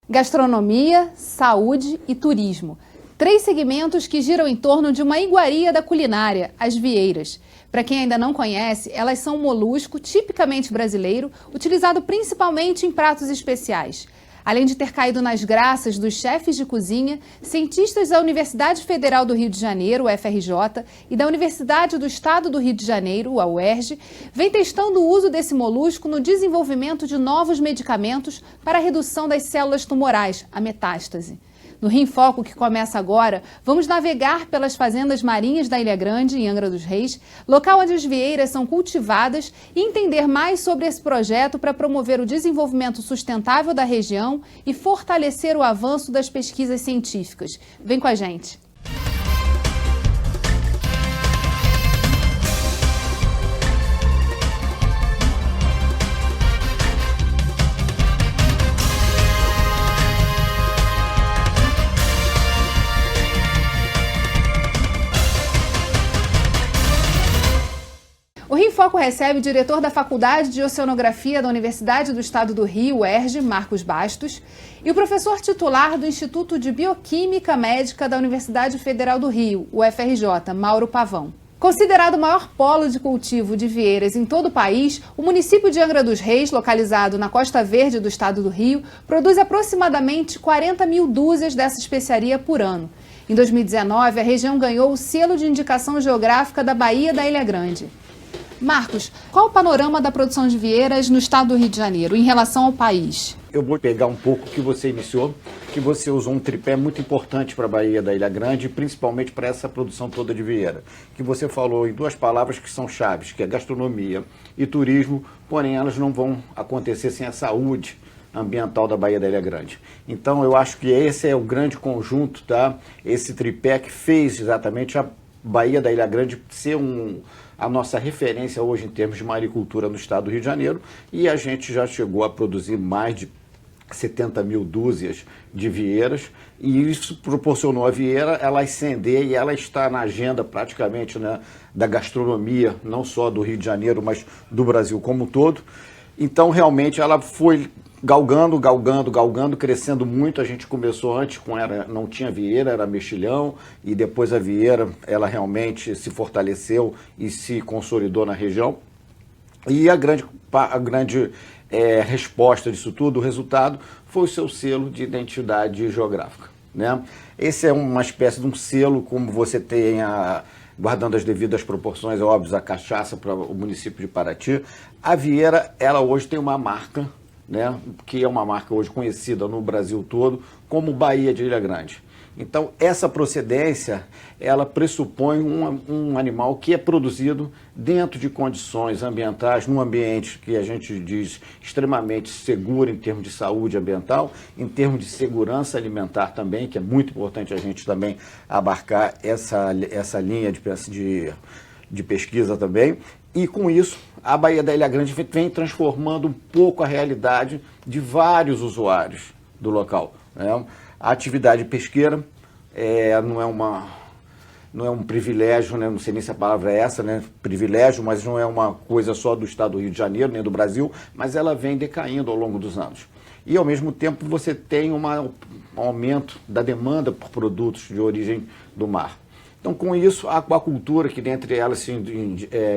Gastronomia, saúde e turismo. 3 segmentos que giram em torno de uma iguaria da culinária, as vieiras. Para quem ainda não conhece, elas são um molusco tipicamente brasileiro, utilizado principalmente em pratos especiais. Além de ter caído nas graças dos chefes de cozinha, cientistas da Universidade Federal do Rio de Janeiro, UFRJ, e da Universidade do Estado do Rio de Janeiro, a UERJ, vêm testando o uso desse molusco no desenvolvimento de novos medicamentos para a redução das células tumorais, a metástase. No Rio em Foco, que começa agora, vamos navegar pelas fazendas marinhas da Ilha Grande, em Angra dos Reis, local onde as vieiras são cultivadas, e entender mais sobre esse projeto para promover o desenvolvimento sustentável da região e fortalecer o avanço das pesquisas científicas. Vem com a gente! O Rio em Foco recebe o diretor da Faculdade de Oceanografia da Universidade do Estado do Rio, UERJ, Marcos Bastos, e o professor titular do Instituto de Bioquímica Médica da Universidade Federal do Rio, UFRJ, Mauro Pavão. Considerado o maior polo de cultivo de vieiras em todo o país, o município de Angra dos Reis, localizado na Costa Verde do Estado do Rio, produz aproximadamente 40 mil dúzias dessa especiaria por ano. Em 2019, a região ganhou o selo de indicação geográfica da Baía da Ilha Grande. Marcos, qual o panorama da produção de vieiras no estado do Rio de Janeiro, em relação ao país? Eu vou pegar um pouco o que você iniciou, que você usou um tripé muito importante para a Baía da Ilha Grande, principalmente para essa produção toda de vieira, que você falou em 2 palavras que são chaves, que é gastronomia e turismo, porém elas não vão acontecer sem a saúde ambiental da Baía da Ilha Grande. Então eu acho que esse é o grande conjunto, tá? Esse tripé que fez exatamente a Baía da Ilha Grande ser a nossa referência hoje em termos de maricultura no estado do Rio de Janeiro, e a gente já chegou a produzir mais de 70 mil dúzias de vieiras, e isso proporcionou a vieira ela ascender, e ela está na agenda praticamente, né, da gastronomia, não só do Rio de Janeiro, mas do Brasil como um todo. Então realmente ela foi galgando, crescendo muito. A gente começou antes não tinha vieira, era mexilhão, e depois a vieira ela realmente se fortaleceu e se consolidou na região. E a grande resposta disso tudo, o resultado, foi o seu selo de identidade geográfica, né? Esse é uma espécie de um selo, como você tem guardando as devidas proporções, é óbvio, a cachaça para o município de Paraty. A vieira, ela hoje tem uma marca, né, que é uma marca hoje conhecida no Brasil todo como Baía de Ilha Grande. Então, essa procedência, ela pressupõe um animal que é produzido dentro de condições ambientais, num ambiente que a gente diz extremamente seguro em termos de saúde ambiental, em termos de segurança alimentar também, que é muito importante a gente também abarcar essa linha de pesquisa também. E com isso, a Baía da Ilha Grande vem transformando um pouco a realidade de vários usuários do local, né? A atividade pesqueira não é um privilégio, né? Não sei nem se a palavra é essa, né? Privilégio, mas não é uma coisa só do estado do Rio de Janeiro, nem do Brasil, mas ela vem decaindo ao longo dos anos. E, ao mesmo tempo, você tem um aumento da demanda por produtos de origem do mar. Então, com isso, a aquacultura, que dentre elas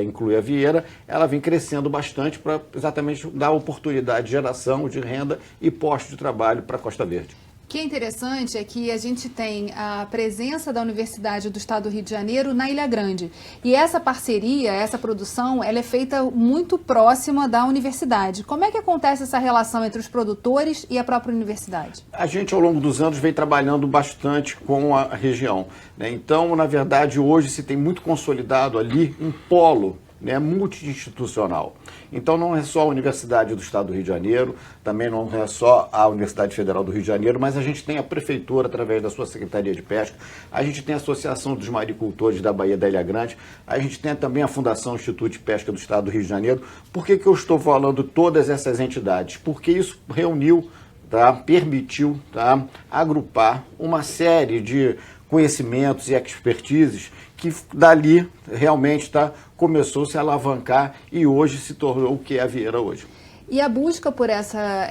inclui a vieira, ela vem crescendo bastante para exatamente dar oportunidade de geração de renda e postos de trabalho para a Costa Verde. O que é interessante é que a gente tem a presença da Universidade do Estado do Rio de Janeiro na Ilha Grande. E essa parceria, essa produção, ela é feita muito próxima da universidade. Como é que acontece essa relação entre os produtores e a própria universidade? A gente, ao longo dos anos, vem trabalhando bastante com a região, né? Então, na verdade, hoje se tem muito consolidado ali um polo, né, multi-institucional. Então não é só a Universidade do Estado do Rio de Janeiro, também não é só a Universidade Federal do Rio de Janeiro, mas a gente tem a Prefeitura, através da sua Secretaria de Pesca, a gente tem a Associação dos Maricultores da Baía da Ilha Grande, a gente tem também a Fundação Instituto de Pesca do Estado do Rio de Janeiro. Por que eu estou falando todas essas entidades? Porque isso reuniu, tá, permitiu, tá, agrupar uma série de conhecimentos e expertises que dali realmente começou a se alavancar e hoje se tornou o que é a vieira hoje. E a busca por essa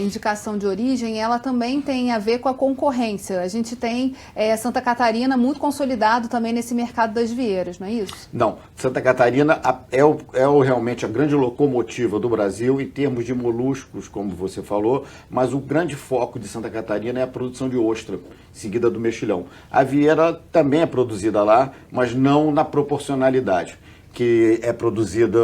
indicação de origem, ela também tem a ver com a concorrência. A gente tem Santa Catarina muito consolidado também nesse mercado das vieiras, não é isso? Não, Santa Catarina realmente a grande locomotiva do Brasil em termos de moluscos, como você falou, mas o grande foco de Santa Catarina é a produção de ostra, seguida do mexilhão. A vieira também é produzida lá, mas não na proporcionalidade que é produzida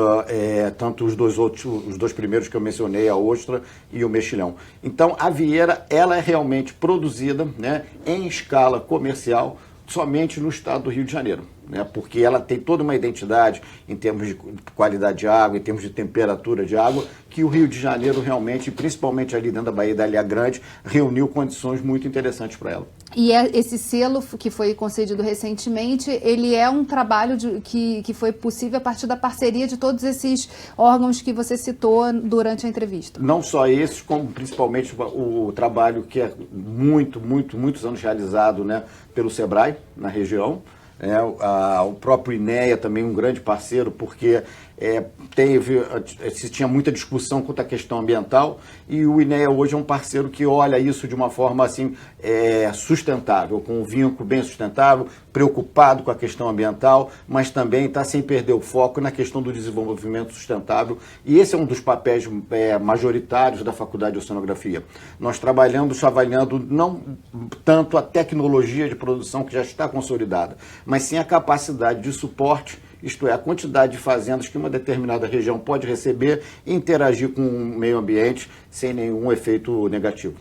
tanto os dois primeiros que eu mencionei, a ostra e o mexilhão. Então, a vieira, ela é realmente produzida, né, em escala comercial somente no estado do Rio de Janeiro, né, porque ela tem toda uma identidade em termos de qualidade de água, em termos de temperatura de água, que o Rio de Janeiro realmente, principalmente ali dentro da Baía da Ilha Grande, reuniu condições muito interessantes para ela. E esse selo que foi concedido recentemente, ele é um trabalho que foi possível a partir da parceria de todos esses órgãos que você citou durante a entrevista. Não só esses, como principalmente o trabalho que é muitos anos realizado, né, pelo SEBRAE na região. O próprio INEA também um grande parceiro, porque se tinha muita discussão quanto à questão ambiental, e o INEA hoje é um parceiro que olha isso de uma forma assim, sustentável, com um vínculo bem sustentável, preocupado com a questão ambiental, mas também está sem perder o foco na questão do desenvolvimento sustentável, e esse é um dos papéis majoritários da Faculdade de Oceanografia. Nós trabalhamos avaliando não tanto a tecnologia de produção que já está consolidada, mas sim a capacidade de suporte, isto é, a quantidade de fazendas que uma determinada região pode receber e interagir com o meio ambiente sem nenhum efeito negativo.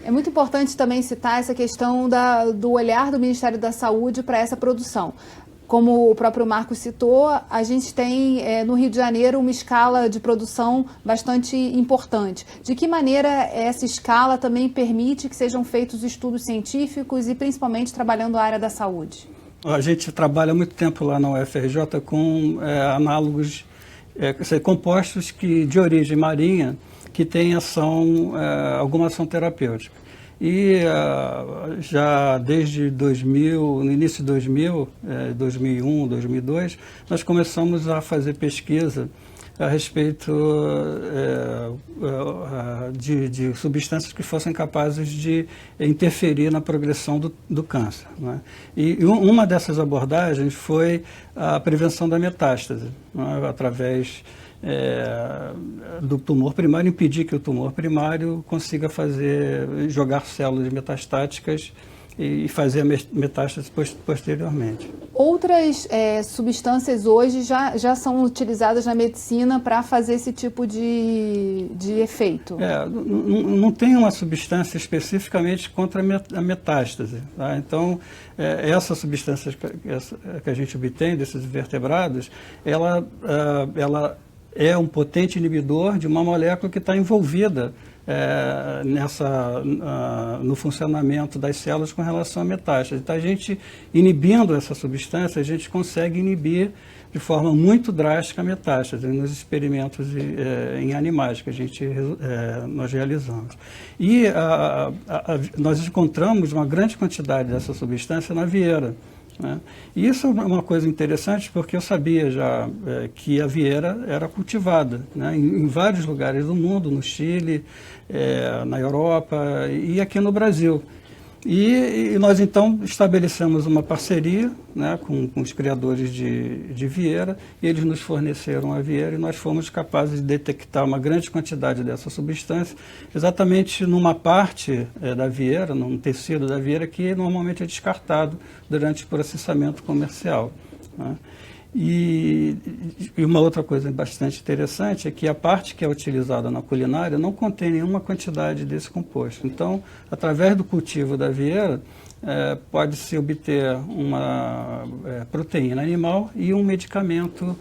É muito importante também citar essa questão do olhar do Ministério da Saúde para essa produção. Como o próprio Marcos citou, a gente tem no Rio de Janeiro uma escala de produção bastante importante. De que maneira essa escala também permite que sejam feitos estudos científicos e principalmente trabalhando a área da saúde? A gente trabalha há muito tempo lá na UFRJ com análogos, compostos de origem marinha que têm alguma ação terapêutica. E já desde 2000, no início de 2000, 2001, 2002, nós começamos a fazer pesquisa a respeito de substâncias que fossem capazes de interferir na progressão do câncer, né? E uma dessas abordagens foi a prevenção da metástase, né? Através do tumor primário, impedir que o tumor primário consiga jogar células metastáticas e fazer a metástase posteriormente. Outras substâncias hoje já são utilizadas na medicina para fazer esse tipo de efeito? Não tem uma substância especificamente contra a metástase, tá? Então, essa substância que a gente obtém desses vertebrados, ela é um potente inibidor de uma molécula que está envolvida no funcionamento das células com relação à metástase. Então, a gente, inibindo essa substância, a gente consegue inibir de forma muito drástica a metástase nos experimentos em animais que nós realizamos. E nós encontramos uma grande quantidade dessa substância na vieira, né? E isso é uma coisa interessante, porque eu sabia já que a vieira era cultivada, né, em vários lugares do mundo, no Chile, na Europa e aqui no Brasil. E nós então estabelecemos uma parceria, né, com os criadores de vieira, e eles nos forneceram a vieira e nós fomos capazes de detectar uma grande quantidade dessa substância, exatamente numa parte da vieira, num tecido da vieira que normalmente é descartado durante o processamento comercial, né? E uma outra coisa bastante interessante é que a parte que é utilizada na culinária não contém nenhuma quantidade desse composto. Então, através do cultivo da vieira, pode-se obter uma proteína animal e um medicamento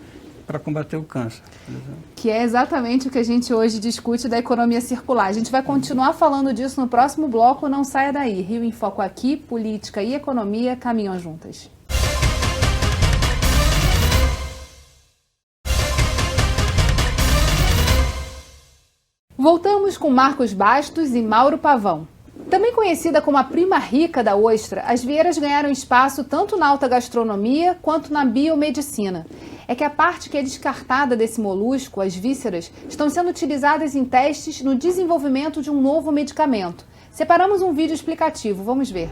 para combater o câncer, por exemplo. Que é exatamente o que a gente hoje discute da economia circular. A gente vai continuar falando disso no próximo bloco, não saia daí. Rio em Foco aqui, política e economia caminham juntas. Voltamos com Marcos Bastos e Mauro Pavão. Também conhecida como a prima rica da ostra, as vieiras ganharam espaço tanto na alta gastronomia quanto na biomedicina. É que a parte que é descartada desse molusco, as vísceras, estão sendo utilizadas em testes no desenvolvimento de um novo medicamento. Separamos um vídeo explicativo, vamos ver.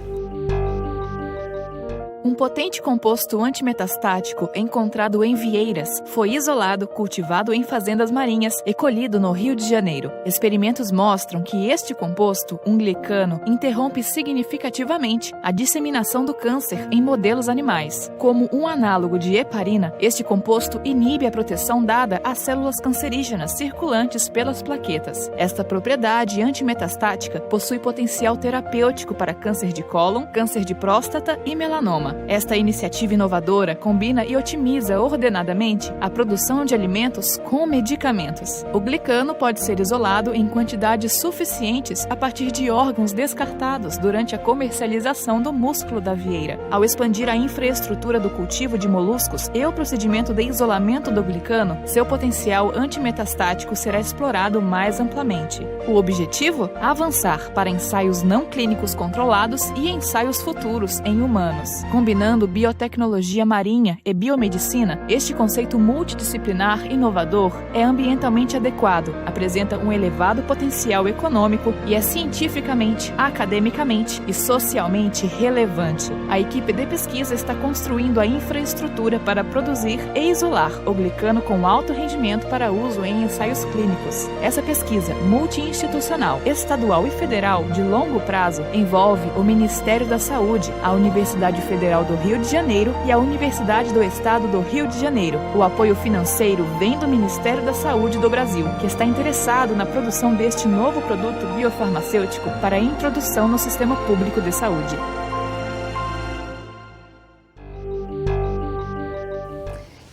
Um potente composto antimetastático encontrado em vieiras foi isolado, cultivado em fazendas marinhas e colhido no Rio de Janeiro. Experimentos mostram que este composto, um glicano, interrompe significativamente a disseminação do câncer em modelos animais. Como um análogo de heparina, este composto inibe a proteção dada às células cancerígenas circulantes pelas plaquetas. Esta propriedade antimetastática possui potencial terapêutico para câncer de cólon, câncer de próstata e melanoma. Esta iniciativa inovadora combina e otimiza ordenadamente a produção de alimentos com medicamentos. O glicano pode ser isolado em quantidades suficientes a partir de órgãos descartados durante a comercialização do músculo da vieira. Ao expandir a infraestrutura do cultivo de moluscos e o procedimento de isolamento do glicano, seu potencial antimetastático será explorado mais amplamente. O objetivo? Avançar para ensaios não clínicos controlados e ensaios futuros em humanos. Combinando biotecnologia marinha e biomedicina, este conceito multidisciplinar inovador é ambientalmente adequado, apresenta um elevado potencial econômico e é cientificamente, academicamente e socialmente relevante. A equipe de pesquisa está construindo a infraestrutura para produzir e isolar o glicano com alto rendimento para uso em ensaios clínicos. Essa pesquisa multi-institucional, estadual e federal de longo prazo envolve o Ministério da Saúde, a Universidade Federal do Rio de Janeiro e a Universidade do Estado do Rio de Janeiro. O apoio financeiro vem do Ministério da Saúde do Brasil, que está interessado na produção deste novo produto biofarmacêutico para a introdução no sistema público de saúde.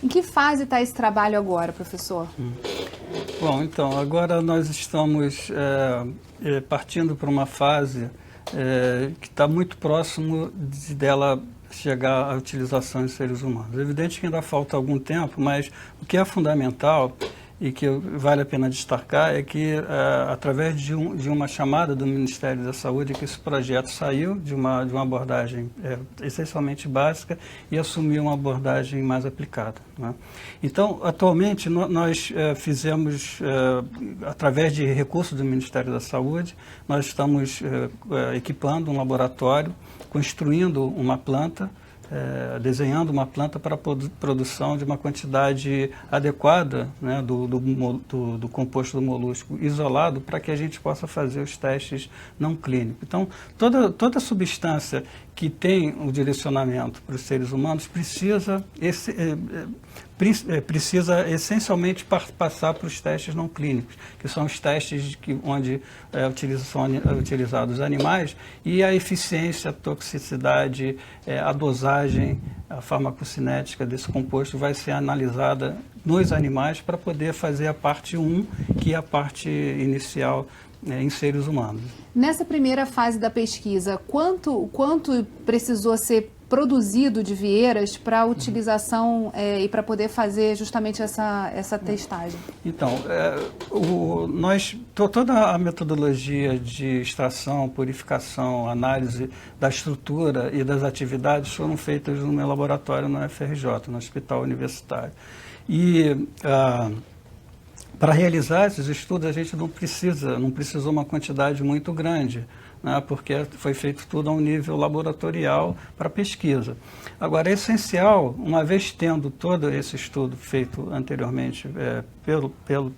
Em que fase está esse trabalho agora, professor? Bom, então, agora nós estamos partindo para uma fase que está muito próximo dela chegar à utilização em seres humanos. É evidente que ainda falta algum tempo, mas o que é fundamental e que vale a pena destacar é que, através de uma chamada do Ministério da Saúde, que esse projeto saiu de uma abordagem essencialmente básica e assumiu uma abordagem mais aplicada, né? Então, atualmente, nós fizemos, através de recursos do Ministério da Saúde, nós estamos equipando um laboratório, construindo uma planta, desenhando uma planta para a produção de uma quantidade adequada, né, do composto do molusco isolado, para que a gente possa fazer os testes não clínicos. Então, toda substância que tem um direcionamento para os seres humanos precisa essencialmente passar para os testes não clínicos, que são os testes onde são utilizados animais, e a eficiência, a toxicidade, a dosagem, a farmacocinética desse composto vai ser analisada nos animais para poder fazer a parte 1, que é a parte inicial em seres humanos. Nessa primeira fase da pesquisa, quanto precisou ser produzido de vieiras para a utilização e para poder fazer justamente essa testagem? Então, toda a metodologia de extração, purificação, análise da estrutura e das atividades foram feitas no meu laboratório no FRJ, no Hospital Universitário. E para realizar esses estudos, a gente não precisou uma quantidade muito grande, né, porque foi feito tudo a um nível laboratorial para pesquisa. Agora, é essencial, uma vez tendo todo esse estudo feito anteriormente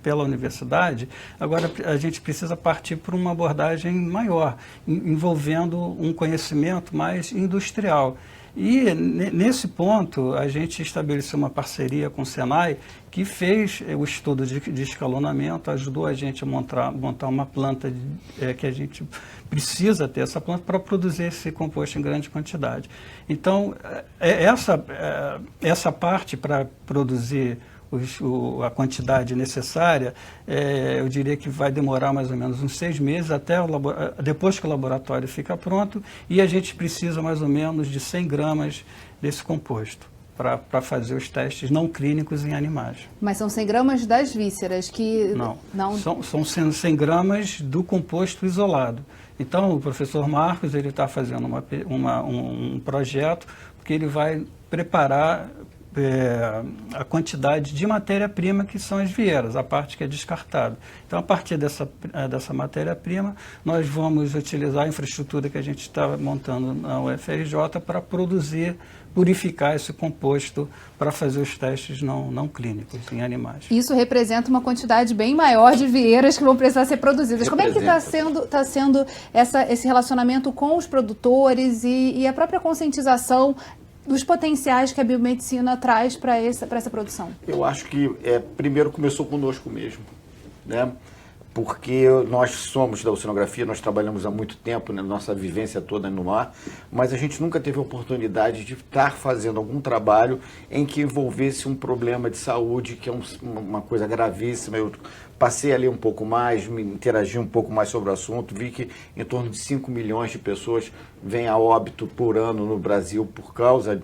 pela universidade, agora a gente precisa partir para uma abordagem maior, envolvendo um conhecimento mais industrial. E, nesse ponto, a gente estabeleceu uma parceria com o Senai, que fez o estudo de escalonamento, ajudou a gente a montar uma planta que a gente precisa ter essa planta para produzir esse composto em grande quantidade. Então, essa parte para produzir a quantidade necessária, eu diria que vai demorar mais ou menos uns 6 meses, depois que o laboratório fica pronto, e a gente precisa mais ou menos de 100 gramas desse composto. para fazer os testes não clínicos em animais. Mas são 100 gramas das vísceras que... Não. São 100 gramas do composto isolado. Então, o professor Marcos está fazendo um projeto porque ele vai preparar a quantidade de matéria-prima que são as vieiras, a parte que é descartada. Então, a partir dessa matéria-prima, nós vamos utilizar a infraestrutura que a gente está montando na UFRJ para purificar esse composto para fazer os testes não clínicos em animais. Isso representa uma quantidade bem maior de vieiras que vão precisar ser produzidas. Como é que está sendo esse relacionamento com os produtores e a própria conscientização dos potenciais que a biomedicina traz para essa produção? Eu acho que primeiro começou conosco mesmo, né? Porque nós somos da oceanografia, nós trabalhamos há muito tempo, né, nossa vivência toda no mar, mas a gente nunca teve a oportunidade de estar fazendo algum trabalho em que envolvesse um problema de saúde, que é uma coisa gravíssima. Eu passei ali um pouco mais, me interagi um pouco mais sobre o assunto, vi que em torno de 5 milhões de pessoas vêm a óbito por ano no Brasil por causa,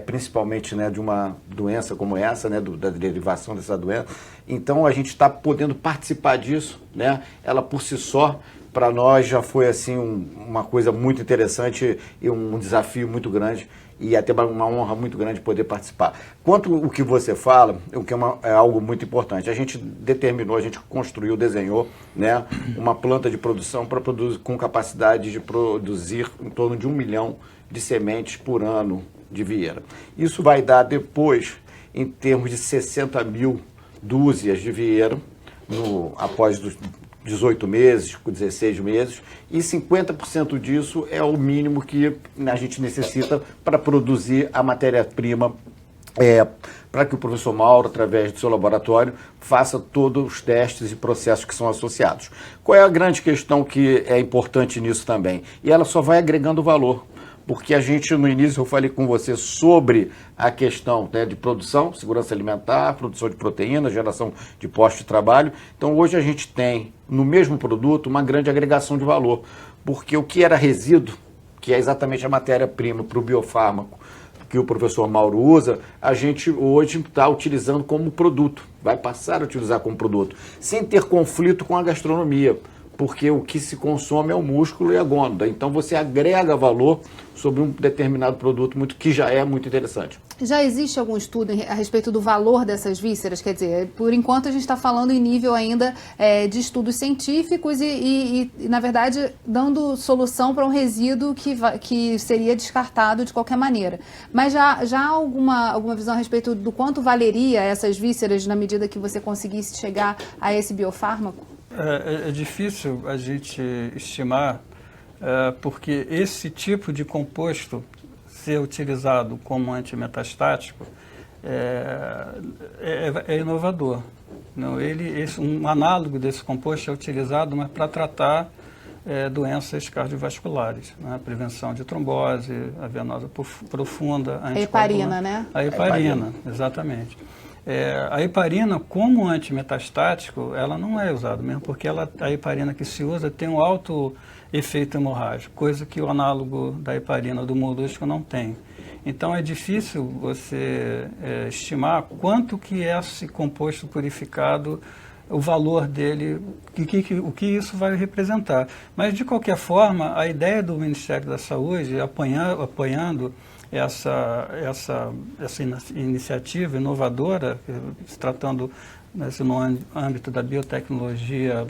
principalmente, né, de uma doença como essa, né, da derivação dessa doença. Então a gente está podendo participar disso, né? Ela por si só, para nós já foi assim uma coisa muito interessante e um desafio muito grande e até uma honra muito grande poder participar. Quanto o que você fala, o que é algo muito importante, a gente determinou, a gente construiu, desenhou, né, uma planta de produção para produzir com capacidade de produzir em torno de 1 milhão de sementes por ano de vieira. Isso vai dar depois, em termos de 60 mil dúzias de vieira, após 18 meses, 16 meses, e 50% disso é o mínimo que a gente necessita para produzir a matéria-prima, para que o professor Mauro, através do seu laboratório, faça todos os testes e processos que são associados. Qual é a grande questão que é importante nisso também? E ela só vai agregando valor. Porque a gente, no início, eu falei com você sobre a questão, né, de produção, segurança alimentar, produção de proteína, geração de postos de trabalho. Então, hoje a gente tem, no mesmo produto, uma grande agregação de valor. Porque o que era resíduo, que é exatamente a matéria-prima para o biofármaco que o professor Mauro usa, a gente hoje está utilizando como produto, vai passar a utilizar como produto, sem ter conflito com a gastronomia. Porque o que se consome é o músculo e a gôndola. Então você agrega valor sobre um determinado produto que já é muito interessante. Já existe algum estudo a respeito do valor dessas vísceras? Quer dizer, por enquanto a gente está falando em nível ainda de estudos científicos e, na verdade, dando solução para um resíduo que seria descartado de qualquer maneira. Mas já há alguma visão a respeito do quanto valeria essas vísceras na medida que você conseguisse chegar a esse biofármaco? É difícil a gente estimar, porque esse tipo de composto ser utilizado como antimetastático é inovador. Não, um análogo desse composto é utilizado para tratar doenças cardiovasculares, né? Prevenção de trombose, a venosa profunda, a heparina, né? A heparina, exatamente. A heparina, como antimetastático, ela não é usada, mesmo porque a heparina que se usa tem um alto efeito hemorrágico, coisa que o análogo da heparina do molusco não tem. Então é difícil você estimar quanto que esse composto purificado, o valor dele, o que isso vai representar. Mas, de qualquer forma, a ideia do Ministério da Saúde, apoiando essa iniciativa inovadora, se tratando no âmbito da biotecnologia,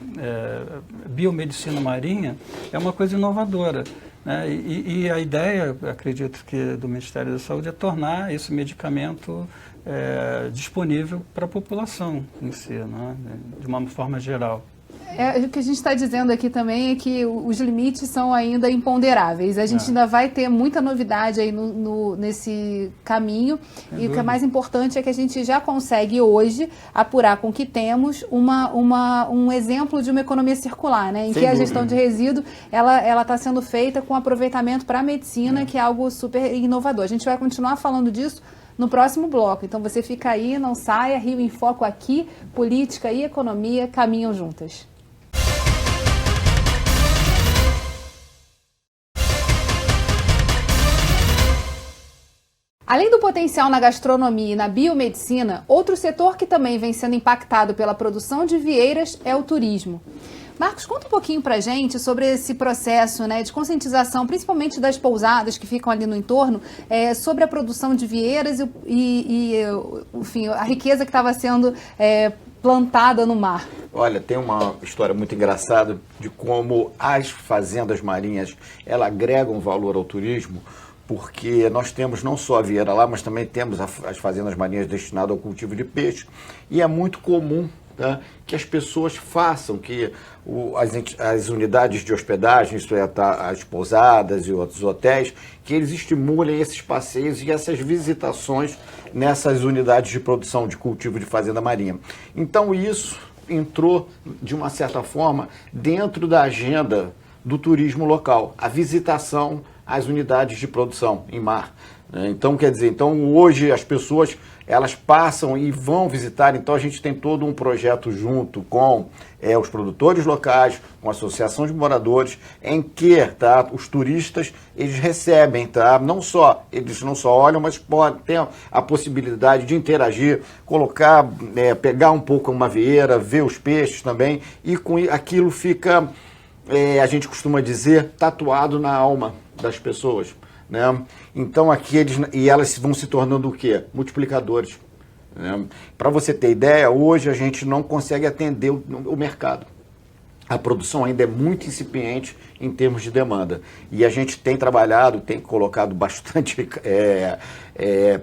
biomedicina marinha, é uma coisa inovadora, né? E a ideia, acredito que do Ministério da Saúde, é tornar esse medicamento disponível para a população em si, né? De uma forma geral. O que a gente está dizendo aqui também é que os limites são ainda imponderáveis. A gente ainda vai ter muita novidade aí nesse caminho. E o que é mais importante é que a gente já consegue hoje apurar com o que temos um exemplo de uma economia circular, né? Em que a gestão de resíduo ela está sendo feita com aproveitamento para a medicina, que é algo super inovador. A gente vai continuar falando disso no próximo bloco. Então você fica aí, não saia. Rio em Foco aqui, política e economia caminham juntas. Além do potencial na gastronomia e na biomedicina, outro setor que também vem sendo impactado pela produção de vieiras é o turismo. Marcos, conta um pouquinho pra gente sobre esse processo, né, de conscientização, principalmente das pousadas que ficam ali no entorno, sobre a produção de vieiras enfim, a riqueza que estava sendo plantada no mar. Olha, tem uma história muito engraçada de como as fazendas marinhas, elas agregam valor ao turismo, porque nós temos não só a vieira lá, mas também temos as fazendas marinhas destinadas ao cultivo de peixe, e é muito comum, tá, que as pessoas façam, que as unidades de hospedagem, isto é, as pousadas e outros hotéis, que eles estimulem esses passeios e essas visitações nessas unidades de produção de cultivo de fazenda marinha. Então isso entrou, de uma certa forma, dentro da agenda do turismo local, a visitação às unidades de produção em mar. Então, quer dizer, hoje as pessoas, elas passam e vão visitar, então a gente tem todo um projeto junto com os produtores locais, com a associação de moradores, em que, tá, os turistas, eles recebem, tá, eles não só olham, mas podem ter a possibilidade de interagir, colocar, pegar um pouco uma vieira, ver os peixes também, e com aquilo fica, a gente costuma dizer, tatuado na alma das pessoas. Né? Então aqui elas vão se tornando o quê? Multiplicadores. Né? Para você ter ideia, hoje a gente não consegue atender o mercado. A produção ainda é muito incipiente em termos de demanda. E a gente tem trabalhado, tem colocado bastante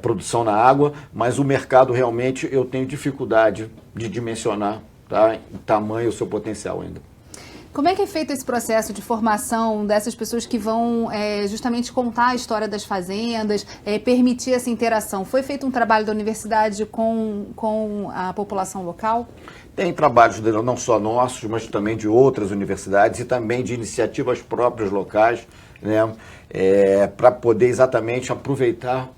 produção na água, mas o mercado realmente eu tenho dificuldade de dimensionar, tá, o tamanho e o seu potencial ainda. Como é que é feito esse processo de formação dessas pessoas que vão justamente contar a história das fazendas, permitir essa interação? Foi feito um trabalho da universidade com a população local? Tem trabalhos não só nossos, mas também de outras universidades e também de iniciativas próprias locais, né, para poder exatamente aproveitar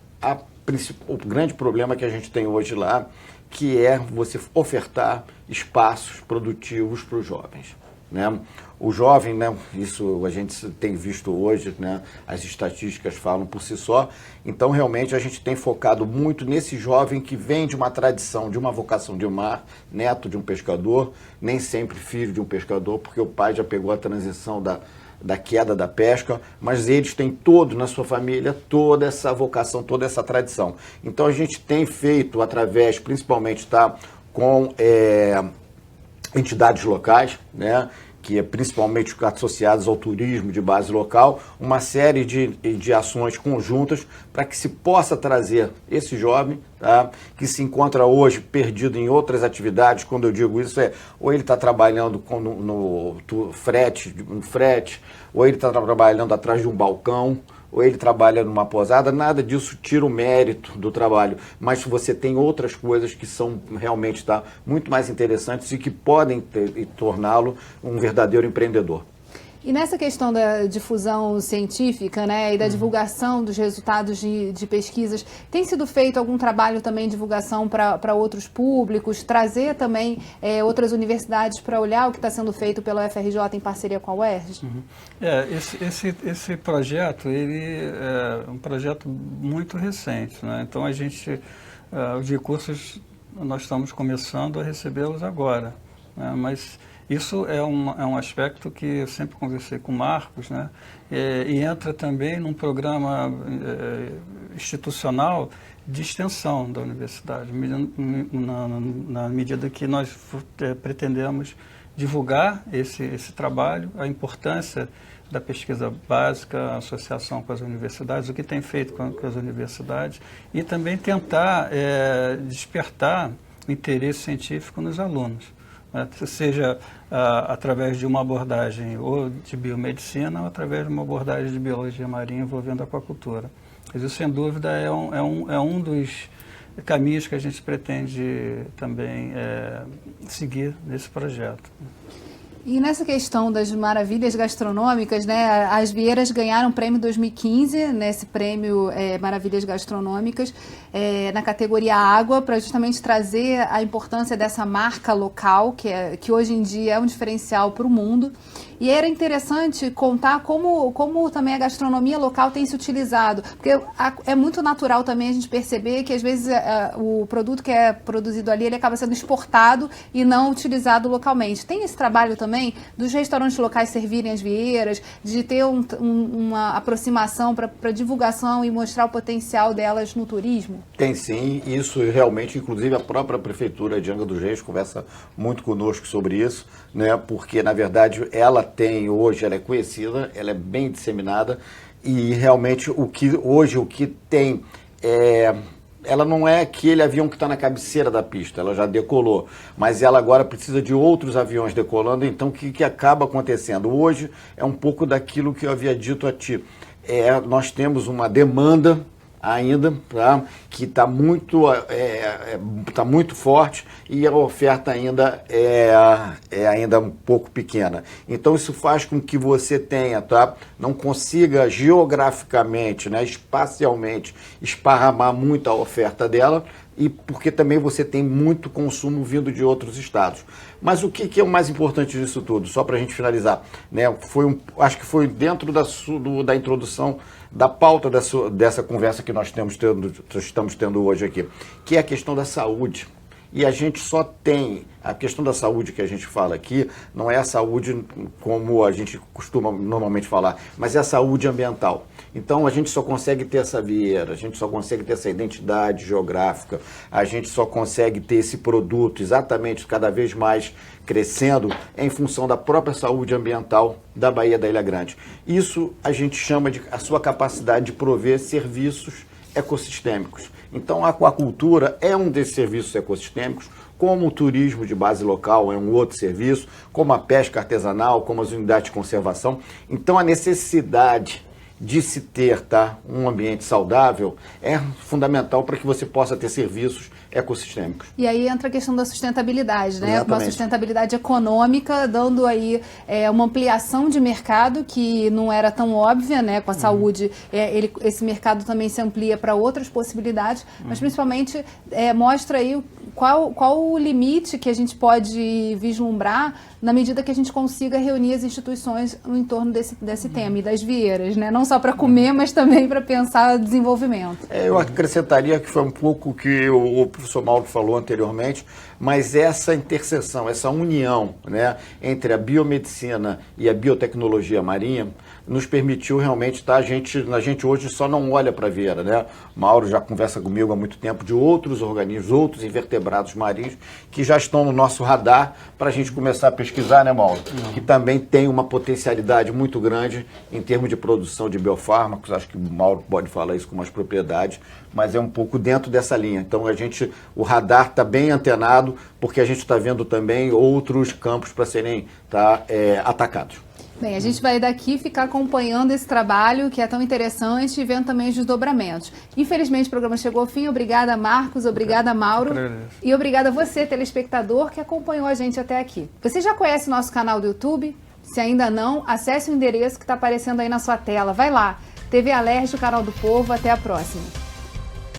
o grande problema que a gente tem hoje lá, que é você ofertar espaços produtivos para os jovens. Né? O jovem, né, isso a gente tem visto hoje, né, as estatísticas falam por si só, então realmente a gente tem focado muito nesse jovem que vem de uma tradição, de uma vocação de mar, neto de um pescador, nem sempre filho de um pescador, porque o pai já pegou a transição da queda da pesca, mas eles têm todo na sua família, toda essa vocação, toda essa tradição. Então a gente tem feito através, principalmente, tá, com entidades locais, né, que é principalmente associadas ao turismo de base local, uma série de ações conjuntas para que se possa trazer esse jovem, tá, que se encontra hoje perdido em outras atividades. Quando eu digo isso, ou ele está trabalhando no frete, ou ele está trabalhando atrás de um balcão, ou ele trabalha numa posada, nada disso tira o mérito do trabalho, mas você tem outras coisas que são realmente muito mais interessantes e que podem torná-lo um verdadeiro empreendedor. E nessa questão da difusão científica, né, e da divulgação dos resultados de pesquisas, tem sido feito algum trabalho também de divulgação para outros públicos, trazer também outras universidades para olhar o que está sendo feito pela UFRJ em parceria com a UERJ? Uhum. Esse projeto, ele é um projeto muito recente, né? Então os recursos, nós estamos começando a recebê-los agora, né? Mas isso é um aspecto que eu sempre conversei com o Marcos, né? E entra também num programa institucional de extensão da universidade, na medida que nós pretendemos divulgar esse trabalho, a importância da pesquisa básica, a associação com as universidades, o que tem feito com as universidades, e também tentar despertar o interesse científico nos alunos. Seja através de uma abordagem ou de biomedicina ou através de uma abordagem de biologia marinha envolvendo a aquacultura. Mas isso, sem dúvida, é um dos caminhos que a gente pretende também seguir nesse projeto. E nessa questão das maravilhas gastronômicas, né, as vieiras ganharam o prêmio 2015, nesse prêmio Maravilhas Gastronômicas, na categoria Água, para justamente trazer a importância dessa marca local, que hoje em dia é um diferencial para o mundo. E era interessante contar como também a gastronomia local tem se utilizado, porque é muito natural também a gente perceber que às vezes o produto que é produzido ali, ele acaba sendo exportado e não utilizado localmente. Tem esse trabalho também dos restaurantes locais servirem as vieiras, de ter uma aproximação para divulgação e mostrar o potencial delas no turismo? Tem sim, isso realmente, inclusive a própria Prefeitura de Angra dos Reis conversa muito conosco sobre isso, né? Porque na verdade ela é conhecida, ela é bem disseminada e realmente o que tem ela não é aquele avião que está na cabeceira da pista, ela já decolou, mas ela agora precisa de outros aviões decolando, então o que acaba acontecendo? Hoje é um pouco daquilo que eu havia dito a ti, nós temos uma demanda ainda, tá? Que está muito forte e a oferta ainda ainda um pouco pequena. Então isso faz com que você tenha, tá? Não consiga geograficamente, né, espacialmente, esparramar muito a oferta dela, e porque também você tem muito consumo vindo de outros estados. Mas o que é o mais importante disso tudo? Só para a gente finalizar, né? Acho que foi dentro da introdução da pauta dessa conversa que nós estamos tendo hoje aqui, que é a questão da saúde. E a gente só tem a questão da saúde que a gente fala aqui, não é a saúde como a gente costuma normalmente falar, mas é a saúde ambiental. Então a gente só consegue ter essa vieira, a gente só consegue ter essa identidade geográfica, a gente só consegue ter esse produto exatamente cada vez mais crescendo em função da própria saúde ambiental da Baía da Ilha Grande. Isso a gente chama de a sua capacidade de prover serviços ecossistêmicos. Então a aquacultura é um desses serviços ecossistêmicos, como o turismo de base local é um outro serviço, como a pesca artesanal, como as unidades de conservação. Então a necessidade de se ter, tá, um ambiente saudável é fundamental para que você possa ter serviços ecossistêmicos. E aí entra a questão da sustentabilidade, né? Exatamente. Uma sustentabilidade econômica, dando aí uma ampliação de mercado que não era tão óbvia, né? Com a saúde, esse mercado também se amplia para outras possibilidades, mas principalmente mostra aí qual o limite que a gente pode vislumbrar na medida que a gente consiga reunir as instituições no entorno desse tema e das vieiras, né? Não só para comer, mas também para pensar desenvolvimento. Eu acrescentaria que foi um pouco o que o professor Mauro falou anteriormente, mas essa interseção, essa união, né, entre a biomedicina e a biotecnologia marinha nos permitiu realmente, tá, a gente hoje só não olha para a vieira, né? Mauro já conversa comigo há muito tempo de outros organismos, outros invertebrados marinhos que já estão no nosso radar para a gente começar a pesquisar, né, Mauro? Que também tem uma potencialidade muito grande em termos de produção de biofármacos, acho que o Mauro pode falar isso com mais propriedade, mas é um pouco dentro dessa linha. Então o radar está bem antenado, porque a gente está vendo também outros campos para serem atacados. Bem, a gente vai daqui ficar acompanhando esse trabalho que é tão interessante e vendo também os desdobramentos. Infelizmente o programa chegou ao fim. Obrigada, Marcos. Obrigada, Mauro. E obrigada a você, telespectador, que acompanhou a gente até aqui. Você já conhece o nosso canal do YouTube? Se ainda não, acesse o endereço que está aparecendo aí na sua tela. Vai lá, TV Alerj, o canal do povo. Até a próxima.